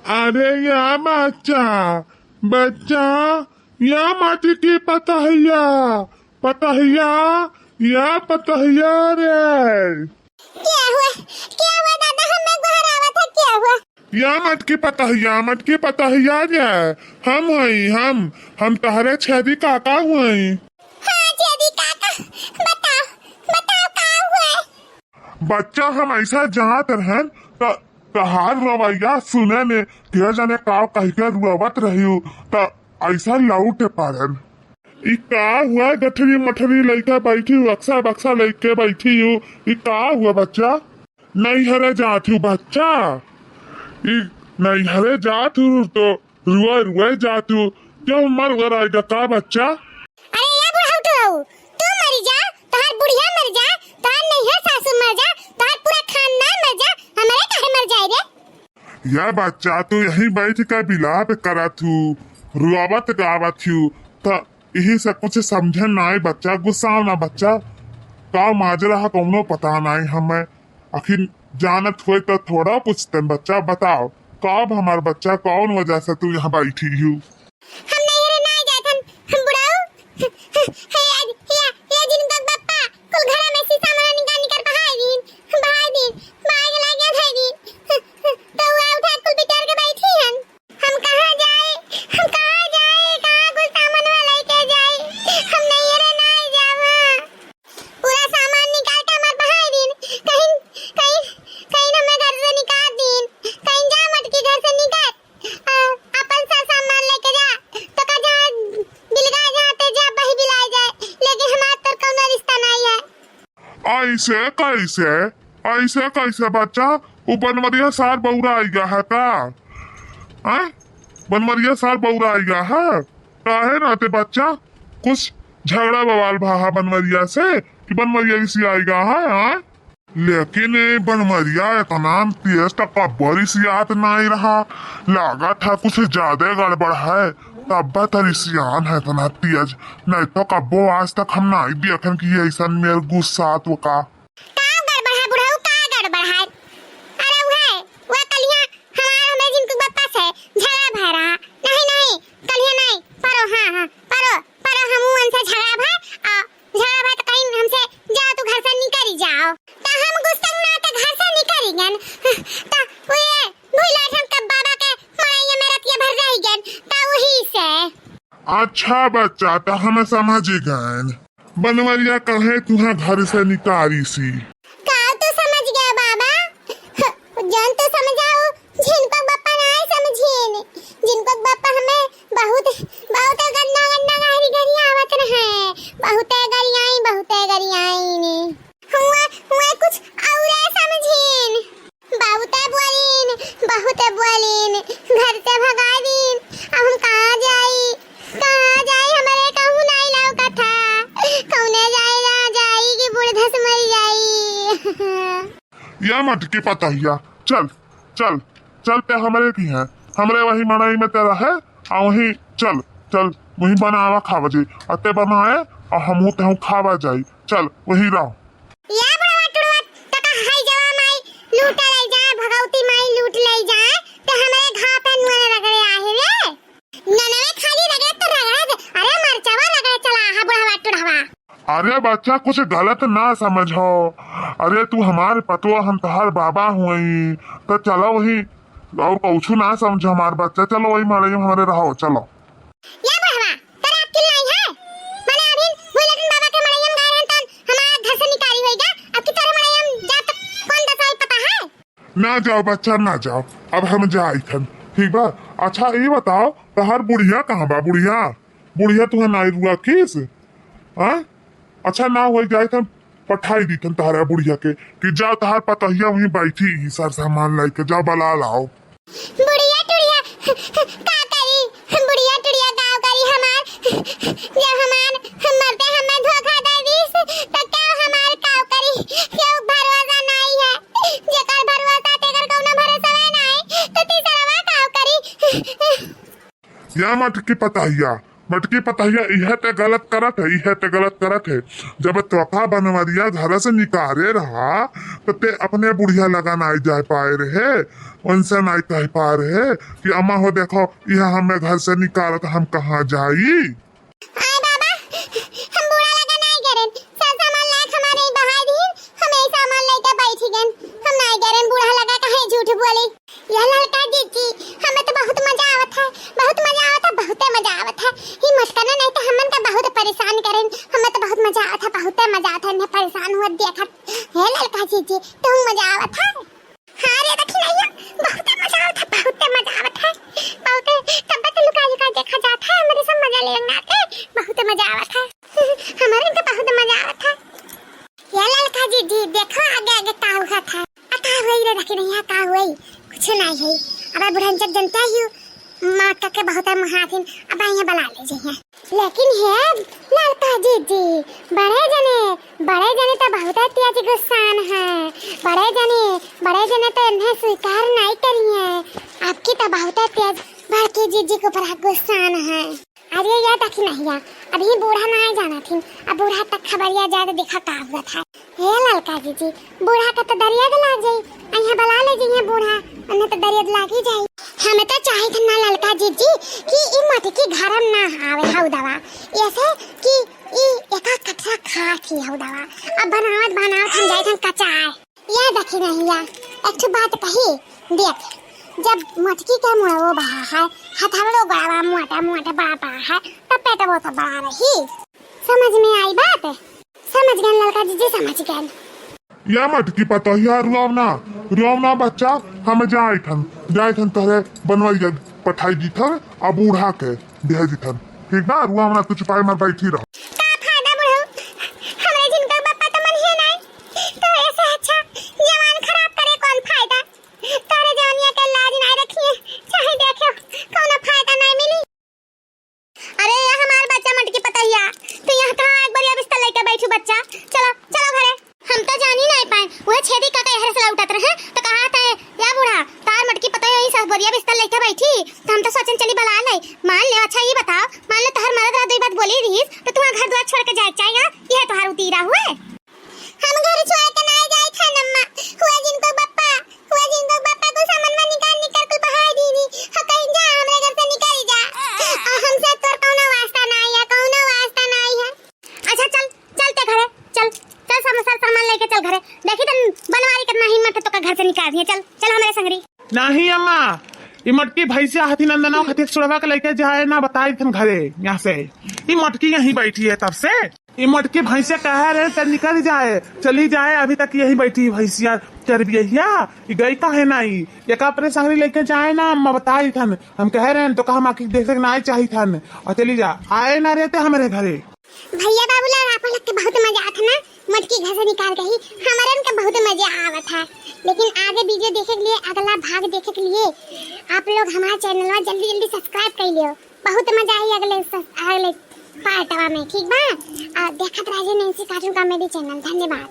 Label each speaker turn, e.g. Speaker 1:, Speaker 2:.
Speaker 1: अरे या बच्चा बच्चा या मटकी पतहिया पतहिया या पतहिया रे।
Speaker 2: क्या हुआ दादा, हमें बाहर आवा था, क्या हुआ?
Speaker 1: या मटकी पतहिया रे। हम हई हम तहरे छेदी काका हुई।
Speaker 2: हाँ छेदी काका, बताओ बताओ का हुआ?
Speaker 1: बच्चा हम ऐसा जात रहन तहार रवैया सुने ने क्या जाने का कह के रुआवत रही त ऐसा लौट पारन। ई का हुआ गठरी मठरी लइका बैठी बक्सा बक्सा लेके बैठी हूँ। ई का हुआ बच्चा? नहीं हरे जात हूँ बच्चा, ई नहीं हरे जात हूँ तो रुआ रुआ जात हूँ। क्यों मर गर आएगा का बच्चा?
Speaker 2: अरे या बुढ़ाऊ तू मर जा, तोहार बुढ़िया मर जा, तोहार नैहर सासू मर जा, तोहार पूरा खानदान मर जा, हमारे काहे मर जाए रे?
Speaker 1: या बच्चा तू यही बैठ के बिलाप करत हूँ, रुआवत गावत हूँ तो यही से कुछ समझे नाई बच्चा। गुस्सा ना बच्चा, का माजरा है कौनो पता नहीं हमें। आखिर जानत हुए तो थोड़ा पूछते बच्चा। बताओ कब हमार बच्चा कौन वजह से तू यहाँ बैठी हूँ?
Speaker 2: हम नैहर ना जाथन, हम बुढ़ाऊ हे या जिनका बप्पा कुल घर में शीशा में निकाल बहाई दिन बाग लग गया भाई दिन तो हुआ उठा कुल बिचार के बैठी हन। हम कहां जाए कहां कुल सामान वाला लेके जाए? हम नैहर ना जावा, पूरा सामान निकाल के हमार बहाई दिन कहीं हमें घर से निकाल दिन, कहीं जा मटकी घर से निकाल अपन सा सामान लेके जा तो का जा बिलगा जाते जा बही बिलाई जाए, लेकिन हमार तो कोनो रिश्ता नहीं है।
Speaker 1: ऐसे कैसे बच्चा? वो बनमरिया सार बौरा आई गया है का? बनमरिया सार बौरा आई गया है काहे नाते बच्चा? कुछ झगड़ा बवाल भाहा बनमरिया से कि बनमरिया इसी आई गया है? लेकिन बनमरिया इतना तेज टक्का बड़ी सियात नहीं रहा, लगा था कुछ ज्यादा गड़बड़ है तब तरी सियान है इतना तेज। नहीं तो कब्बो आज तक हम नहीं देखन कि ऐसा मेरे गुस्सा तो का
Speaker 2: गड़बड़ है बुढ़ाऊ, का गड़बड़ है? अरे वो कलिया हमार हमें जिनको बप्पा से झगड़ा भय रहा। नहीं कलिया नहीं परो, हाँ परो हम उनसे झगड़ा भय तो कहीं हमसे जाओ तो घर से निकल जाओ तो हम गुस्सा ना तो घर से निकल गन तो वो भूला हम कब बाबा के मड़ाइया में रतिया भर रही गन तो वही से।
Speaker 1: अच्छा बच्चा तो हम समझ गए। बनमरिया कहे तुम्हें घर से निकाली सी
Speaker 2: का तू समझ गया बाबा? जान तो समझाओ, जिनको बप्पा ना समझेन, जिनको बप्पा हमें बहुत गंदा गारी गरी आवत रहे, बहुत गरी आई ने हुआ कुछ और समझेन, बहुत बोलीन घर से भगा दीन। अब हम कहाँ जाई हमारे कहूँ नहीं लौका था, कौने जाई कि बूढ़ धस मर जाई।
Speaker 1: या मटकी पतहिया चल ते हमारे की है, हमरे वही मड़ाई में तेरा है आ वही चल वही बनावा खावा जी अते बनाए और हम ते खावा जाई। चल वही रहो।
Speaker 2: या बड़वा टुड़वा तका हाय जवा माई लूट ले जा, भगवती माई लूट ले जा ते हमारे घा पे नुआ रगड़े आहे रे। ननवे खाली रगड़े तो रगड़ा दे, अरे मरचवा रगड़े चला हा बुढ़वा टुड़वा।
Speaker 1: अरे बच्चा कुछ गलत ना समझो, अरे तू हमारे पतवा हम तहार बाबा हुई तो चलो वही और कुछ ना समझो हमार बच्चा। चलो वही मड़ाई में हमारे रहो चलो।
Speaker 2: या बुढ़वा तेरा अक्ल नहीं है? मैंने अभी भूलटन बाबा के मड़ाई में गए हैं तो हमारा घर से निकाली होईगा, अब की तेरे मड़ाई में जा तक कौन दसाई पता है?
Speaker 1: ना जाओ बच्चा ना जाओ, अब हम जाई थन ठीक बा। अच्छा ये बताओ तहार बुढ़िया कहाँ बा? बुढ़िया तुम्हें नाई रुआ किस? अच्छा ना हो जाए तो पठाई दी थन तहारा बुढ़िया के कि जाओ तहार पतहिया वहीं बैठी सर सामान लेके जाओ बला लाओ।
Speaker 2: बुढ़िया टुड़िया का करी, बुढ़िया टुड़िया गाँव करी हमार, जब हमार मरते हमें धोखा दे दीस तो क्या हमार गाँव करी? क्यों भरोसा नहीं है, जेकर भरोसा तेकर कौनो भरोसा नहीं तो तीसरा गाँव करी।
Speaker 1: या मटकी पतहिया मटकी पतहिया यह ते गलत करत है, यह ते गलत करत है। जब त्वका बनवरिया घर से निकाले रहा तो ते अपने बुढ़िया लगा नहीं जा पाए रहे, उनसे नहीं कह पा रहे कि अम्मा हो देखो यह हमें घर से निकालत, हम कहाँ जाई।
Speaker 2: आय बाबा, हम बुरा लगा नहीं करें, सब सामान लायक हमारे बहार दी, हम ऐसा सामान लेके बैठी गन, हम नहीं करें, बुरा लगा कहे झूठ बोली। यह लड़का जीजी हमें तो बहुत मजा आवत है, बहुत मजा आवत है, बहुत मजा आवत है। ही मत करना नहीं तो हमन का बहुत परेशान करें, हमें तो बहुत मजा आवत है, बहुत मजा आवत है, मैं परेशान हुआ देखत। हे लड़का जीजी तुम मजा आवत है। हां रे देखी नहीं, बहुत मजा आवत है, बहुत मजा आवत है, बहुत तब तो लुका लुका देखा जाता है, मेरे सब मजा लेना के बहुत मजा आवत है। हमारे तो बहुत मजा आवत है। ये लड़का जीजी देखो आगे आगे का हुआ था, का हुई रे देखी नहीं, का हुई कुछ नहीं है। अब बुढ़ान जब जनता ही माँ के बहुत महाथिन, अब यहाँ बना लीजिए। लेकिन है लड़का जीजी बड़े जने तो बहुत तेज गुस्सान है, बड़े जने तो इन्हें स्वीकार नहीं करी है। आपकी तो बहुत तेज बड़की जीजी को पर गुस्सान है। अरे ये देखी नहीं है, अभी बूढ़ा नहीं जाना थी, अब बूढ़ा तक खबरिया जाए देखा का हुआ था। हे लड़का जीजी बूढ़ा का तो दरिया लाग जाई, यहाँ बला ले जाइए बूढ़ा, उन्हें तो दरिया लाग ही जाई। हमें तो चाहिए था ना लड़का जीजी कि ई मटकी घरम ना आवे हाउ दवा, ऐसे कि ई एका कटरा खा थी हाउ दवा। अब बनावत हम जाए थे कच्चा है। ये देखी नहीं है, एक ठो बात कही देख, जब मटकी का मुड़ा वो बड़ा है, हथौड़ो बड़ा मोटा बड़ा है, तब पेट वो तो बड़ा रही। समझ में आई बात? समझ गए लड़का जीजी, समझ गए।
Speaker 1: या मटकी पतहिया रुआवना बच्चा, हम जाए थन तोहरे बनवाइया पठाई दी थन, अब बूढ़ा के भेज दी थन, ठीक ना। रुआवना तू चुपाई मार बैठी रहो।
Speaker 2: का फायदा बुढ़ऊ, हमरे जिनका बापा तो मन है नहीं, तो ऐसे अच्छा जवान खराब करे कौन फायदा। तारे जवानिया के लाज नहीं रखिए, चाहे देखो कौन फायदा नहीं मिली। अरे ये हमार बच्चा मटकी पतहिया, तो यहाँ तो एक बार बिस्तर लेके बैठू बच्चा, चलो चलो घरे। हम तो जान ही नहीं पाए, वो छेदी का कहर से उठत रहे तो कहा था या बूढ़ा तार मटकी पतहिया ही सब बोरिया बिस्तर लेके बैठी, तो हम तो सोचन चली बला ले। मान ले अच्छा ये बताओ, मान ले तोहर मरद रह दो बात बोली रहीस तो तू घर द्वार छोड़ के जाए चाहेगा, यह तोहार उतीरा हुए। हम घर छोड़ के नहीं जाए था नम्मा, हुआ जिनको बापा को सामान में निकाल के बहा दीनी, ह कहीं जा हमरे घर से निकल जा, हमसे तोर कौनो वास्ता नहीं है। अच्छा चलते घरे, चल सामान लेके चल घरे, देखी तन बनवारी कितना हिम्मत है तो का घर से निकाल दिए। चल हमारे संगरी।
Speaker 3: नहीं अम्मा, ये मटकी भैंसिया हथी नंदना खातिर छुड़वा के लेके जाए ना, बताई थन घरे यहाँ से। ये मटकी यहीं बैठी है तब से, ये मटकी भैंसिया कह रहे तो निकल जाए, चली जाए, अभी तक यही बैठी भैंसिया चरबिया, ये गई का है नहीं, एक अपने संगरी लेके जाए ना अम्मा, बताई थन। हम कह रहे हैं तो कहा माँ की देख ना चाहिए थन, और चली जा, आए ना रहते हमारे घरे।
Speaker 2: भैया बाबूलाल आप लोग के बहुत मजा आता ना, मटकी घर से निकाल के ही हमारे उनका बहुत मजा आवत है। लेकिन आगे वीडियो देखे के लिए, अगला भाग देखे के लिए आप लोग हमारे चैनल में जल्दी सब्सक्राइब कर लियो, बहुत मजा आई अगले पार्टवा में, ठीक बा। देखत रहिए नैन्सी कार्टून कॉमेडी चैनल। धन्यवाद।